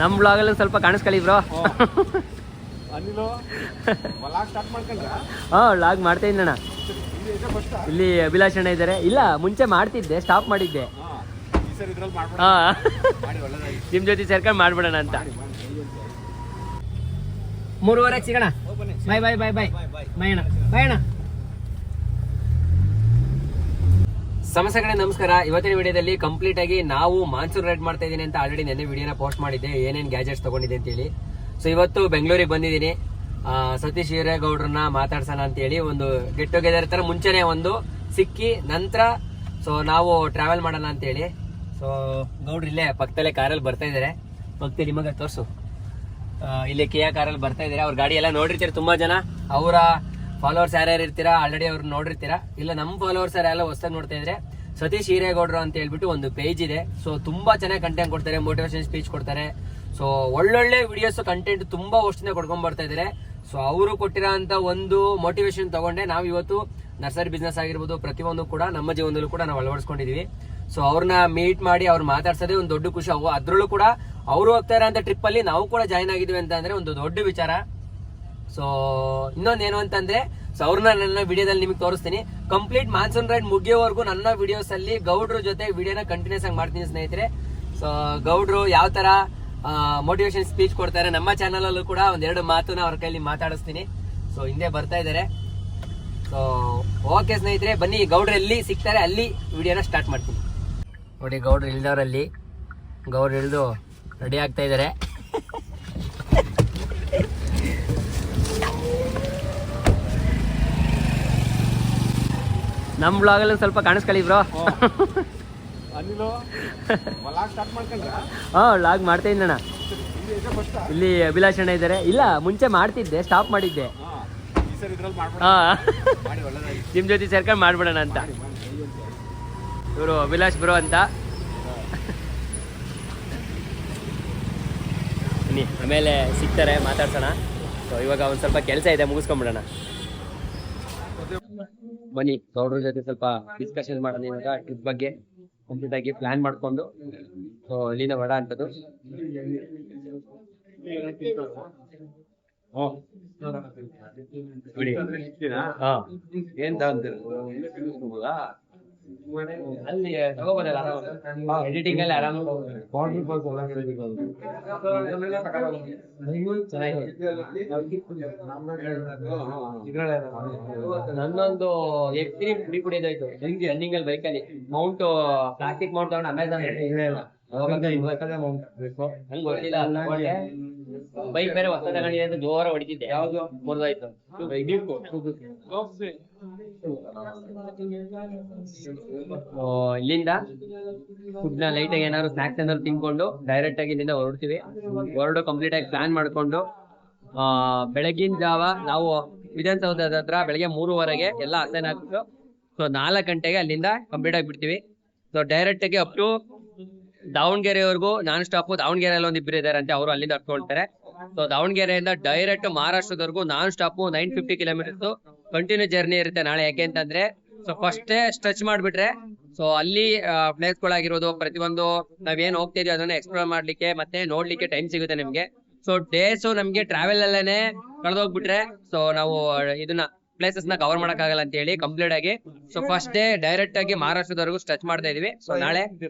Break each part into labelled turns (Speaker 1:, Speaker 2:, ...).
Speaker 1: ನಮ್ಮ ಬ್ಲಾಗಲ್ಲಿ ಸ್ವಲ್ಪ ಕಾಣಿಸ್ಕೊಳ್ಳಿ ಬ್ರೋ. ಹಾಂ ಲಾಗ್ ಮಾಡ್ತಾ ಇದ್ದಣ್ಣ. ಇಲ್ಲಿ ಅಭಿಲಾಷ್ ಅಣ್ಣ ಇದ್ದಾರೆ. ಇಲ್ಲ ಮುಂಚೆ ಮಾಡ್ತಿದ್ದೆ, ಸ್ಟಾಪ್ ಮಾಡಿದ್ದೆ. ಹಾಂ ನಿಮ್ಮ ಜೊತೆ ಸೇರ್ಕೊಂಡು ಮಾಡ್ಬಿಡೋಣ ಅಂತ. 3:30 ಸಿಗೋಣ. ಬಾಯ್ ಬಾಯ್ ಬಾಯ್ ಬಾಯ್ ಬಾಯ್ ಅಣ್ಣ, ಬಾಯ್ ಅಣ್ಣ. ಸಮಸ್ಯೆಗಳೇ ನಮಸ್ಕಾರ. ಇವತ್ತಿನ ವಿಡಿಯೋದಲ್ಲಿ ಕಂಪ್ಲೀಟ್ ಆಗಿ ನಾವು ಮಾನ್ಸೂನ್ ರೈಡ್ ಮಾಡ್ತಾ ಇದ್ದೀನಿ ಅಂತ ಆಲ್ರೆಡಿ ನೆನ್ನೆ ವಿಡಿಯೋನ ಪೋಸ್ಟ್ ಮಾಡಿದ್ದೆ, ಏನೇನು ಗ್ಯಾಜೆಟ್ಸ್ ತಗೊಂಡಿದೆ ಅಂತ ಹೇಳಿ. ಸೊ ಇವತ್ತು ಬೆಂಗಳೂರಿಗೆ ಬಂದಿದ್ದೀನಿ. ಸತೀಶ್ ಹಿರೇಗೌಡ್ರನ್ನ ಮಾತಾಡ್ಸೋಣ ಅಂತ ಹೇಳಿ ಒಂದು ಗೆಟ್ ಟುಗೆದರ್ ತರ ಮುಂಚೆನೆ ಒಂದು ಸಿಕ್ಕಿ ನಂತರ ಸೊ ನಾವು ಟ್ರಾವೆಲ್ ಮಾಡೋಣ ಅಂತ ಹೇಳಿ. ಸೊ ಗೌಡ್ರು ಇಲ್ಲೇ ಪಕ್ಕದಲ್ಲೇ ಕಾರಲ್ಲಿ ಬರ್ತಾ ಇದಾರೆ. ಪಕ್ಕದಲ್ಲಿ ನಿಮಗೆ ತೋರ್ಸು, ಇಲ್ಲಿ ಕಿಯಾ ಕಾರಲ್ಲಿ ಬರ್ತಾ ಇದಾರೆ. ಅವ್ರ ಗಾಡಿ ಎಲ್ಲ ನೋಡಿರ್ತೀರ ತುಂಬಾ ಜನ. ಅವರ ಫಾಲೋವರ್ಸ್ ಯಾರ್ಯಾರು ಇರ್ತೀರಾ ಆಲ್ರೆಡಿ ಅವ್ರು ನೋಡಿರ್ತೀರಾ. ಇಲ್ಲ ನಮ್ಮ ಫಾಲೋವರ್ಸ್ ಯಾರೆಲ್ಲ ಹೊಸದಾಗಿ ನೋಡ್ತಾ ಇದ್ರೆ ಸತೀಶ್ ಹಿರೇಗೌಡ್ರು ಅಂತ ಹೇಳ್ಬಿಟ್ಟು ಒಂದು ಪೇಜ್ ಇದೆ. ಸೊ ತುಂಬಾ ಚೆನ್ನಾಗಿ ಕಂಟೆಂಟ್ ಕೊಡ್ತಾರೆ, ಮೋಟಿವೇಶನ್ ಸ್ಪೀಚ್ ಕೊಡ್ತಾರೆ. ಸೊ ಒಳ್ಳೊಳ್ಳೆ ವಿಡಿಯೋಸ್ ಕಂಟೆಂಟ್ ತುಂಬಾ ವರ್ಷದಿಂದ ಕೊಡ್ಕೊಂಡ್ ಬರ್ತಾ ಇದಾರೆ. ಸೊ ಅವರು ಕೊಟ್ಟಿರೋ ಅಂತ ಒಂದು ಮೋಟಿವೇಶನ್ ತಗೊಂಡೆ ನಾವು ಇವತ್ತು ನರ್ಸರಿ ಬಿಸ್ನೆಸ್ ಆಗಿರ್ಬೋದು ಪ್ರತಿಯೊಂದು ಕೂಡ ನಮ್ಮ ಜೀವನದಲ್ಲೂ ಕೂಡ ನಾವು ಅಳವಡಿಸ್ಕೊಂಡಿದೀವಿ. ಸೊ ಅವ್ರನ್ನ ಮೀಟ್ ಮಾಡಿ ಅವ್ರು ಮಾತಾಡ್ಸೋದೇ ಒಂದು ದೊಡ್ಡ ಖುಷಿ. ಅದ್ರಲ್ಲೂ ಕೂಡ ಅವರು ಹೋಗ್ತಾ ಇರೋಂಥ ಟ್ರಿಪ್ ಅಲ್ಲಿ ನಾವು ಕೂಡ ಜಾಯ್ನ್ ಆಗಿದ್ವಿ ಅಂತ ಅಂದ್ರೆ ಒಂದು ದೊಡ್ಡ ವಿಚಾರ. ಸೊ ಇನ್ನೊಂದೇನು ಅಂತಂದ್ರೆ ಸೊ ಅವ್ರನ್ನ ನನ್ನ ವಿಡಿಯೋದಲ್ಲಿ ನಿಮಗೆ ತೋರಿಸ್ತೀನಿ. ಕಂಪ್ಲೀಟ್ ಮಾನ್ಸೂನ್ ರೈಡ್ ಮುಗಿಯೋವರೆಗೂ ನನ್ನ ವಿಡಿಯೋಸ್ ಅಲ್ಲಿ ಗೌಡ್ರ ಜೊತೆ ವಿಡಿಯೋನ ಕಂಟಿನ್ಯೂಸ್ ಆಗಿ ಮಾಡ್ತೀನಿ ಸ್ನೇಹಿತರೆ. ಸೊ ಗೌಡ್ರು ಯಾವ ತರ ಮೋಟಿವೇಶನ್ ಸ್ಪೀಚ್ ಕೊಡ್ತಾರೆ ನಮ್ಮ ಚಾನಲ್ ಅಲ್ಲೂ ಕೂಡ ಒಂದೆರಡು ಮಾತನ್ನ ಅವ್ರ ಕೈಲಿ ಮಾತಾಡಿಸ್ತೀನಿ. ಸೊ ಹಿಂದೆ ಬರ್ತಾ ಇದಾರೆ. ಸೊ ಓಕೆ ಸ್ನೇಹಿತರೆ, ಬನ್ನಿ ಗೌಡ್ರು ಎಲ್ಲಿ ಸಿಗ್ತಾರೆ ಅಲ್ಲಿ ವಿಡಿಯೋನ ಸ್ಟಾರ್ಟ್ ಮಾಡ್ತೀನಿ. ನೋಡಿ ಗೌಡ್ರು ಇಳ್ದವ್ರಲ್ಲಿ ಗೌಡ್ರು ಇಳಿದು ರೆಡಿ ಆಗ್ತಾ ಇದಾರೆ. ನಮ್ಮ ಬ್ಲಾಗಲ್ಲಿ ಸ್ವಲ್ಪ ಕಾಣಿಸ್ಕೊಳ್ಳಿ ಬ್ರೋ. ಹಾಂ ಲಾಗ್ ಮಾಡ್ತಾ ಇದ್ದಣ್ಣ. ಇಲ್ಲಿ ಅಭಿಲಾಷ್ ಅಣ್ಣ ಇದ್ದಾರೆ. ಇಲ್ಲ ಮುಂಚೆ ಮಾಡ್ತಿದ್ದೆ, ಸ್ಟಾಪ್ ಮಾಡಿದ್ದೆ. ಹಾಂ ನಿಮ್ಮ ಜೊತೆ ಸೇರ್ಕೊಂಡು ಮಾಡ್ಬಿಡೋಣ ಅಂತ. ಇವರು ಅಭಿಲಾಷ್ ಬ್ರೋ ಅಂತ. ಬನ್ನಿ ಆಮೇಲೆ ಸಿಗ್ತಾರೆ, ಮಾತಾಡ್ಸೋಣ. ಸೊ ಇವಾಗ ಒಂದು ಸ್ವಲ್ಪ ಕೆಲಸ ಇದೆ, ಮುಗಿಸ್ಕೊಂಡ್ಬಿಡೋಣ. ಬನ್ನಿ ಗೌಡ್ರ ಜೊತೆ ಸ್ವಲ್ಪ ಡಿಸ್ಕಷನ್ ಮಾಡೋಣ ಇವಾಗ ಟ್ರಿಪ್ ಬಗ್ಗೆ. ಕಂಪ್ಲೀಟ್ ಆಗಿ ಪ್ಲಾನ್ ಮಾಡ್ಕೊಂಡು ಸೊ ಇಲ್ಲಿಂದ ವಡ ಅಂತದ್ದು. ಏನ್ ಅಲ್ಲಿ ತಗೋಬೋದಲ್ಲ ಎಡಿಟಿಂಗ್ ಅಲ್ಲಿ ಆರಾಮ. ನನ್ನೊಂದು ಎಕ್ಸ್ಟ್ರೀ ಪುಡಿ ಕುಡಿಯೋದಾಯ್ತು ರನ್ನಿಂಗ್ ಅಲ್ಲಿ ಬೈಕಲ್ಲಿ. ಮೌಂಟ್ ಪ್ಲಾಸ್ಟಿಕ್ ಮೌಂಟ್ ತಗೊಂಡು ಅಮೆಝಾನ್ ಬೈಕ್ ಬೇರೆ ಹೊಸ ತಗೊಂಡಿದೆ ಅಂತ ಜೋರ ಹೊಡಿತಿದ್ದೆ. ಯಾವ್ದು ಮುರಿದಾಯ್ತು. ಇಲ್ಲಿಂದ ಫುಡ್ ನ ಲೈಟ್ ಆಗಿ ಏನಾದ್ರು ಸ್ನಾಕ್ಸ್ ಏನಾದ್ರು ತಿನ್ಕೊಂಡು ಡೈರೆಕ್ಟ್ ಆಗಿ ಇಲ್ಲಿಂದ ಹೊರಡು ಕಂಪ್ಲೀಟ್ ಆಗಿ ಪ್ಲಾನ್ ಮಾಡ್ಕೊಂಡು ಬೆಳಗಿನ ಜಾವ ನಾವು ವಿಧಾನಸೌಧದ ಹತ್ರ ಬೆಳಗ್ಗೆ 3:15 ಎಲ್ಲ ಅಸೈನ್ ಆಗ್ಬಿಟ್ಟು ಸೊ 4 ಗಂಟೆಗೆ ಅಲ್ಲಿಂದ ಕಂಪ್ಲೀಟ್ ಆಗಿ ಬಿಡ್ತೀವಿ. ಸೊ ಡೈರೆಕ್ಟ್ ಆಗಿ ಅಪ್ ಟು ದಾವಣಗೆರೆವರೆಗೂ ನಾನ್ ಸ್ಟಾಪ್. ದಾವಣಗೆರೆಯಲ್ಲಿ ಒಂದಿಬ್ರು ಇದಾರೆ ಅಂತೆ, ಅವರು ಅಲ್ಲಿಂದ ಹತ್ಕೊಳ್ತಾರೆ. ಸೊ ದಾವಣಗೆರೆಯಿಂದ ಡೈರೆಕ್ಟ್ ಮಹಾರಾಷ್ಟ್ರದವರೆಗೂ non stop 950 kilometers continue journey ಇರುತ್ತೆ ನಾಳೆ. ಯಾಕೆ ಅಂತಂದ್ರೆ ಸೊ ಫಸ್ಟ್ ಸ್ಟ್ರೆಚ್ ಮಾಡ್ಬಿಟ್ರೆ ಸೊ ಅಲ್ಲಿ ಪ್ಲೇಸ್ ಗಳಾಗಿರೋದು ಪ್ರತಿಯೊಂದು ನಾವೇನ್ ಹೋಗ್ತಾ ಇದೀವಿ ಅದನ್ನ ಎಕ್ಸ್ಪ್ಲೋರ್ ಮಾಡ್ಲಿಕ್ಕೆ ಮತ್ತೆ ನೋಡ್ಲಿಕ್ಕೆ ಟೈಮ್ ಸಿಗುತ್ತೆ ನಿಮ್ಗೆ. ಸೊ ಡೇಸ್ ನಮ್ಗೆ ಟ್ರಾವೆಲ್ ಅಲ್ಲೇನೆ ಕಳೆದೋಗ್ಬಿಟ್ರೆ ಸೊ ನಾವು ಇದನ್ನ ಪ್ಲೇಸಸ್ ನ ಕವರ್ ಮಾಡಕ್ ಆಗಲ್ಲ ಅಂತ ಹೇಳಿ ಕಂಪ್ಲೀಟ್ ಆಗಿ ಸೊ ಫಸ್ಟ್ ಡೇ ಡೈರೆಕ್ಟ್ ಆಗಿ ಮಹಾರಾಷ್ಟ್ರದವರೆಗೂ ಸ್ಟ್ರೆಚ್ ಮಾಡ್ತಾ ಇದೀವಿ. ಸೊ ನಾಳೆ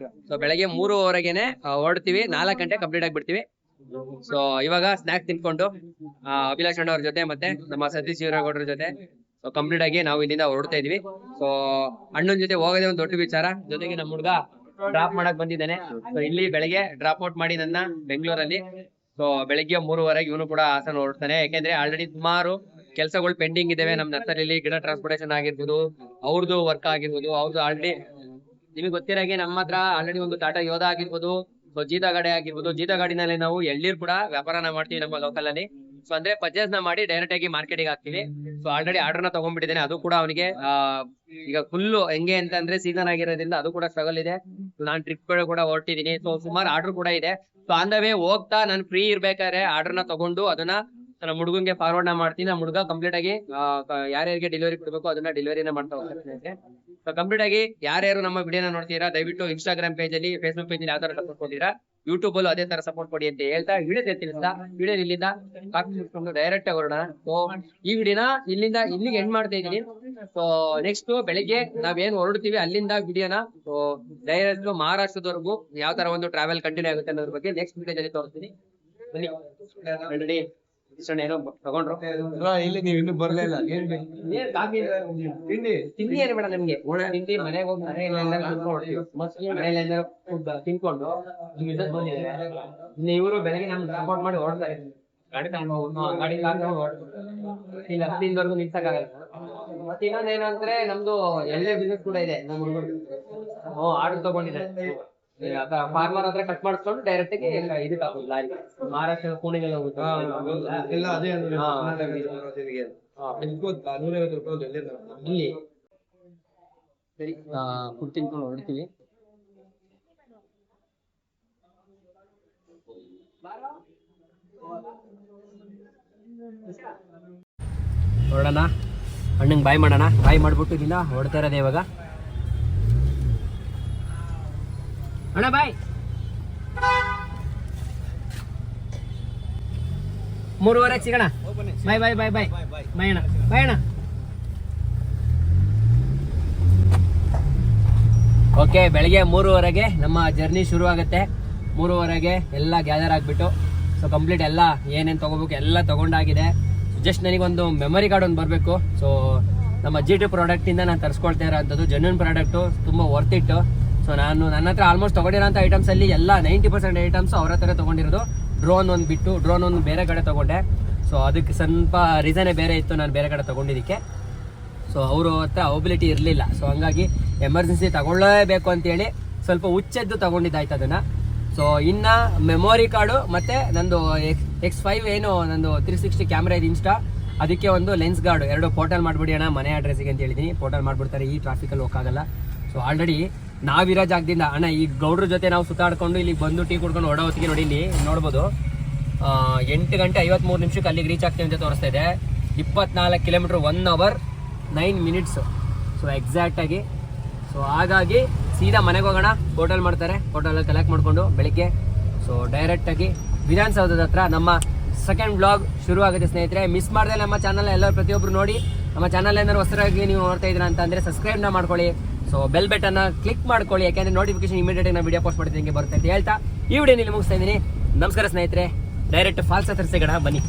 Speaker 1: ಸೊ ಬೆಳಗ್ಗೆ 3:00 ಹೊರಡ್ತೀವಿ, 4 ಗಂಟೆ ಕಂಪ್ಲೀಟ್ ಆಗಿ ಬಿಡ್ತೀವಿ. ಸೊ ಇವಾಗ ಸ್ನಾಕ್ಸ್ ತಿನ್ಕೊಂಡು ಅಭಿಲಾಷ್ ಅಣ್ಣ ಅವ್ರ ಜೊತೆ ಮತ್ತೆ ನಮ್ಮ ಸತೀಶ್ ಹಿರೇಗೌಡ್ರ ಜೊತೆ ಸೊ ಕಂಪ್ಲೀಟ್ ಆಗಿ ನಾವು ಇಲ್ಲಿಂದ ಹೊರಡ್ತಾ ಇದೀವಿ. ಸೊ ಅಣ್ಣನ ಜೊತೆ ಹೋಗೋದೇ ಒಂದು ದೊಡ್ಡ ವಿಚಾರ. ಜೊತೆಗೆ ನಮ್ಮ ಹುಡುಗ ಡ್ರಾಪ್ ಮಾಡಕ್ ಬಂದಿದ್ದಾನೆ. ಸೊ ಇಲ್ಲಿ ಬೆಳಗ್ಗೆ ಡ್ರಾಪ್ ಔಟ್ ಮಾಡಿ ನನ್ನ ಬೆಂಗಳೂರಲ್ಲಿ. ಸೊ ಬೆಳಗ್ಗೆ 3:15 ಇವನು ಕೂಡ ಹಾಸನ ಹೊರಡ್ತಾನೆ. ಯಾಕೆಂದ್ರೆ ಆಲ್ರೆಡಿ ಸುಮಾರು ಕೆಲಸಗಳು ಪೆಂಡಿಂಗ್ ಇದಾವೆ ನಮ್ಮ ನರ್ಸರಿಯಲ್ಲಿ. ಗಿಡ ಟ್ರಾನ್ಸ್ಪೋರ್ಟೇಷನ್ ಆಗಿರ್ಬೋದು, ಅವ್ರದ್ದು ವರ್ಕ್ ಆಗಿರ್ಬೋದು, ಅವ್ರದ್ದು ಆಲ್ರೆಡಿ ನಿಮಗೆ ಗೊತ್ತಿರಾಗೆ ನಮ್ಮ ಹತ್ರ ಆಲ್ರೆಡಿ ಒಂದು ಟಾಟಾ ಯೋಧ ಆಗಿರ್ಬೋದು, ಸೊ ಜೀತಾ ಗಾಡಿ ಆಗಿರ್ಬೋದು. ಜೀತಾ ಗಾಡಿನಲ್ಲಿ ನಾವು ಎಳ್ನೀರ್ ಕೂಡ ವ್ಯಾಪಾರನ ಮಾಡ್ತೀವಿ ನಮ್ಮ ಲೋಕಲ್ ಅಲ್ಲಿ. ಸೊ ಅಂದ್ರೆ ಪರ್ಚೇಸ್ ನ ಮಾಡಿ ಡೈರೆಕ್ಟ್ ಆಗಿ ಮಾರ್ಕೆಟಿಗೆ ಹಾಕ್ತಿವಿ. ಸೊ ಆಲ್ರೆಡಿ ಆರ್ಡರ್ ನ ತಗೊಂಡ್ಬಿಟ್ಟಿದ್ದೇನೆ. ಅದು ಕೂಡ ಅವನಿಗೆ ಈಗ ಫುಲ್ ಹೆಂಗೆ ಅಂತ ಅಂದ್ರೆ ಸೀಸನ್ ಆಗಿರೋದ್ರಿಂದ ಅದು ಕೂಡ ಸ್ಟ್ರಗಲ್ ಇದೆ. ನಾನು ಟ್ರಿಪ್ ಕೂಡ ಹೊರಟಿದ್ದೀನಿ. ಸೊ ಸುಮಾರು ಆರ್ಡರ್ ಕೂಡ ಇದೆ. ಸೊ ಆನ್ ದ ವೇ ಹೋಗ್ತಾ ನಾನು ಫ್ರೀ ಇರ್ಬೇಕಾದ್ರೆ ಆರ್ಡರ್ ನ ತಗೊಂಡು ಅದನ್ನ ನಮ್ಮ ಹುಡುಗಂಗೆ ಫಾರ್ವರ್ಡ್ ನ ಮಾಡ್ತೀನಿ. ನಮ್ಮ ಹುಡುಗ ಕಂಪ್ಲೀಟ್ ಆಗಿ ಯಾರ್ಯಾರಿಗೆ ಡೆಲಿವರಿ ಕೊಡ್ಬೇಕು ಅದನ್ನ ಡೆಲಿವರಿನ ಮಾಡ್ತಾ ಹೋಗ್ತಾರೆ. ಸೊ ಕಂಪ್ಲೀಟ್ ಆಗಿ ಯಾರ್ಯಾರು ನಮ್ಮ ವಿಡಿಯೋನ ನೋಡ್ತೀರಾ ದಯವಿಟ್ಟು ಇನ್ಸ್ಟಾಗ್ರಾಮ್ ಪೇಜ್ ಅಲ್ಲಿ ಫೇಸ್ಬುಕ್ ಪೇಜ್ ಅಲ್ಲಿ ಯಾವ ತರ ಸಪೋರ್ಟ್ ಕೊಡ್ತೀರಾ ಯೂಟ್ಯೂಬ್ ಅಲ್ಲೂ ಅದೇ ತರ ಸಪೋರ್ಟ್ ಕೊಡಿ ಅಂತ ಹೇಳ್ತಾ ವಿಡಿಯೋ ತಿಳಿಸ್ತಾ ವಿಡಿಯೋ ಇಲ್ಲಿಂದ ಮುಗಿಸ್ಕೊಂಡು ಡೈರೆಕ್ಟ್ ಆಗಿ ಹೊರಡೋಣ. ಸೊ ಈ ವಿಡಿಯೋನ ಇಲ್ಲಿಂದ ಇಲ್ಲಿಗೆ ಎಂಡ್ ಮಾಡ್ತಾ ಇದೀನಿ. ಸೊ ನೆಕ್ಸ್ಟ್ ಬೆಳಿಗ್ಗೆ ನಾವೇನ್ ಹೊರಡ್ತೀವಿ ಅಲ್ಲಿಂದ ವಿಡಿಯೋನ ಡೈರೆಕ್ಟ್ ಮಹಾರಾಷ್ಟ್ರದವರೆಗೂ ಯಾವ ತರ ಒಂದು ಟ್ರಾವೆಲ್ ಕಂಟಿನ್ಯೂ ಆಗುತ್ತೆ ಅನ್ನೋದ್ರ ಬಗ್ಗೆ ನೆಕ್ಸ್ಟ್ ವಿಡಿಯೋದಲ್ಲಿ ತೋರಿಸ್ತೀನಿ. ಬನ್ನಿ ಆಲ್ರೆಡಿ ಏನೋ ತಗೊಂಡ್ರು
Speaker 2: ಇಲ್ಲಿ ನೀವು ಇನ್ನೂ ಬರ್ಲೇ ಇಲ್ಲ.
Speaker 1: ಏನ್ ಕಾಫಿ ತಿಂಡಿ ಏನು ಬೇಡ ನಮ್ಗೆ ತಿಂಡಿ ಮನೆಗೆ ಹೋಗಿ ಮನೇಲಿ ತಿನ್ಕೊಂಡು ಇವರು ಬೆಳಗ್ಗೆ ನಮ್ಗೆ ಸಪೋರ್ಟ್ ಮಾಡಿ ಹೊರಡ್ತಾರೆ. ಗಾಡಿ ತಗೊಂಡು ಗಾಡಿ ಇಲ್ಲಿ ಹತ್ತಿನವರೆಗೂ ನಿಲ್ಸಕ್ಕಾಗಲ್ಲ. ಮತ್ತೆ ಇನ್ನೊಂದೇನಂದ್ರೆ ನಮ್ದು ಎಲ್ಲೇ ಬಿಸ್ನೆಸ್ ಕೂಡ ಇದೆ. ನಮ್ಮ ಆರ್ಡರ್ ತಗೊಂಡಿದ್ದಾರೆ ಫಾರ್ಮರ್ ಹತ್ರ ಕಟ್ ಮಾಡಿಸ್ಕೊಂಡು ಡೈರೆಕ್ಟ್ ಆಗಿ ಇದಕ್ಕೆ ಹಾಕೋದು ಲಾರಿ ಮಹಾರಾಷ್ಟ್ರ ಪುಣೆಗೆಲ್ಲ ಹೋಗುತ್ತೆ.
Speaker 2: ಎಲ್ಲ ಅದೇ
Speaker 1: ಇಲ್ಲಿ ಸರಿ ಫುಡ್ ತಿನ್ಕೊಂಡು ಹೊರಡ್ತೀವಿ. ಹೊರಡೋಣ, ಅಣ್ಣಂಗೆ ಬಾಯ್ ಮಾಡೋಣ. ಬಾಯ್ ಮಾಡ್ಬಿಟ್ಟು ಇಲ್ಲಿಂದ ಹೊರಡ್ತಾ ಇರೋದೇ ಇವಾಗ. ಅಣ್ಣ ಬಾಯ್. 3:30 ಸಿಗೋಣ. ಬಾಯ್ ಬಾಯ್ ಬಾಯ್ ಬಾಯ್ ಬಾಯ್ ಅಣ್ಣ, ಬಾಯ್ ಅಣ್ಣ. ಓಕೆ, ಬೆಳಿಗ್ಗೆ 3:30ಗೆ ನಮ್ಮ ಜರ್ನಿ ಶುರು ಆಗುತ್ತೆ. 3:30ಗೆ ಎಲ್ಲ ಗ್ಯಾದರ್ ಆಗಿಬಿಟ್ಟು ಸೊ ಕಂಪ್ಲೀಟ್ ಎಲ್ಲ ಏನೇನು ತೊಗೋಬೇಕು ಎಲ್ಲ ತೊಗೊಂಡಾಗಿದೆ. ಜಸ್ಟ್ ನನಗೊಂದು ಮೆಮೊರಿ ಕಾರ್ಡ್ ಒಂದು ಬರಬೇಕು. ಸೊ ನಮ್ಮ GT ಪ್ರಾಡಕ್ಟಿಂದ ನಾನು ತರಿಸ್ಕೊಳ್ತಾ ಇರೋಂಥದ್ದು ಜೆನ್ಯೂನ್ ಪ್ರಾಡಕ್ಟು, ತುಂಬ ವರ್ತ್ ಇಟ್ಟು. ಸೊ ನಾನು ನನ್ನ ಹತ್ರ ಆಲ್ಮೋಸ್ಟ್ ತೊಗೊಂಡಿರೋಂಥ ಐಟಮ್ಸಲ್ಲಿ ಎಲ್ಲ 90% ಐಟಮ್ಸ್ ಅವ್ರ ಹತ್ರ ತೊಗೊಂಡಿರೋದು. ಡ್ರೋನ್ ಒಂದು ಬಿಟ್ಟು ಡ್ರೋನ್ ಒಂದು ಬೇರೆ ಕಡೆ ತೊಗೊಂಡೆ. ಸೊ ಅದಕ್ಕೆ ಸ್ವಲ್ಪ ರೀಸನೇ ಬೇರೆ ಇತ್ತು ನಾನು ಬೇರೆ ಕಡೆ ತೊಗೊಂಡಿದ್ದಕ್ಕೆ. ಸೊ ಅವರು ಹತ್ರ ಅವೈಬಿಲಿಟಿ ಇರಲಿಲ್ಲ. ಸೊ ಹಂಗಾಗಿ ಎಮರ್ಜೆನ್ಸಿ ತಗೊಳ್ಳೇಬೇಕು ಅಂತೇಳಿ ಸ್ವಲ್ಪ ಹುಚ್ಚೆದ್ದು ತೊಗೊಂಡಿದ್ದಾಯ್ತು ಅದನ್ನು. ಸೊ ಇನ್ನು ಮೆಮೊರಿ ಕಾರ್ಡು ಮತ್ತು ನಂದು X5 ಏನು ನಂದು 360 ಕ್ಯಾಮ್ರಾ ಇದೆ ಇನ್ಸ್ಟಾ, ಅದಕ್ಕೆ ಒಂದು ಲೆನ್ಸ್ ಗಾರ್ಡು ಎರಡು ಪೋರ್ಟಲ್ ಮಾಡಿಬಿಡಿ ಅಣ್ಣ ಮನೆ ಅಡ್ರೆಸ್ಸಿಗೆ ಅಂತ ಹೇಳಿದ್ದೀನಿ. ಪೋರ್ಟಲ್ ಮಾಡಿಬಿಡ್ತಾರೆ, ಈ ಟ್ರಾಫಿಕಲ್ಲಿ ಹೋಗೋಕ್ಕಾಗಲ್ಲ. ಸೊ ಆಲ್ರೆಡಿ ನಾವಿರೋ ಜಾಗದಿಂದ ಅಣ್ಣ ಈ ಗೌಡ್ರ ಜೊತೆ ನಾವು ಸುತ್ತಾಡ್ಕೊಂಡು ಇಲ್ಲಿಗೆ ಬಂದು ಟೀ ಕುಡ್ಕೊಂಡು ಹೊಡೋ ಹೊತ್ತಿಗೆ ನೋಡಿ ಇಲ್ಲಿ ನೋಡ್ಬೋದು 8 ಗಂಟೆ 53 ನಿಮಿಷಕ್ಕೆ ಅಲ್ಲಿಗೆ ರೀಚ್ ಆಗ್ತೀವಿ ಅಂತ ತೋರಿಸ್ತಾ ಇದೆ. 24 ಕಿಲೋಮೀಟ್ರ್ 1 hour 9 minutes. ಸೊ ಎಕ್ಸಾಕ್ಟಾಗಿ. ಸೊ ಹಾಗಾಗಿ ಸೀದಾ ಮನೆಗೆ ಹೋಗೋಣ. ಹೋಟೆಲ್ ಮಾಡ್ತಾರೆ, ಹೋಟೆಲಲ್ಲಿ ಕಲೆಕ್ಟ್ ಮಾಡಿಕೊಂಡು ಬೆಳಿಗ್ಗೆ ಸೊ ಡೈರೆಕ್ಟಾಗಿ ವಿಧಾನಸೌಧದ ಹತ್ರ ನಮ್ಮ ಸೆಕೆಂಡ್ ವ್ಲಾಗ್ ಶುರು ಆಗುತ್ತೆ ಸ್ನೇಹಿತರೆ. ಮಿಸ್ ಮಾಡಿದೆ ನಮ್ಮ ಚಾನಲ್ ಎಲ್ಲರೂ ಪ್ರತಿಯೊಬ್ಬರು ನೋಡಿ. ನಮ್ಮ ಚಾನಲ್ ಏನಾದ್ರು ಹೊಸದಾಗಿ ನೀವು ನೋಡ್ತಾ ಇದ್ದೀರಾ ಅಂತಂದರೆ ಸಬ್ಸ್ಕ್ರೈಬ್ನ ಮಾಡ್ಕೊಳ್ಳಿ. ಸೊ ಬೆಲ್ ಬಟನ್ನ ಕ್ಲಿಕ್ ಮಾಡ್ಕೊಳ್ಳಿ, ಯಾಕೆಂದರೆ ನೋಟಿಫಿಕೇಶನ್ ಇಮಿಡಿಯೇಟ್ ನಾನು ವಿಡಿಯೋ ಪೋಸ್ಟ್ ಮಾಡ್ತೀನಿ ಬರುತ್ತೆ ಅಂತ ಹೇಳ್ತಾ ಈ ವಿಡಿಯೋ ಇಲ್ಲಿ ಮುಗಿಸ್ತಾ ಇದ್ದೀನಿ. ನಮಸ್ಕಾರ ಸ್ನೇಹಿತರೆ, ಡೈರೆಕ್ಟ್ ಫಾಲ್ಸ್ ಹತ್ರ ಸಿಗೋಣ ಬನ್ನಿ.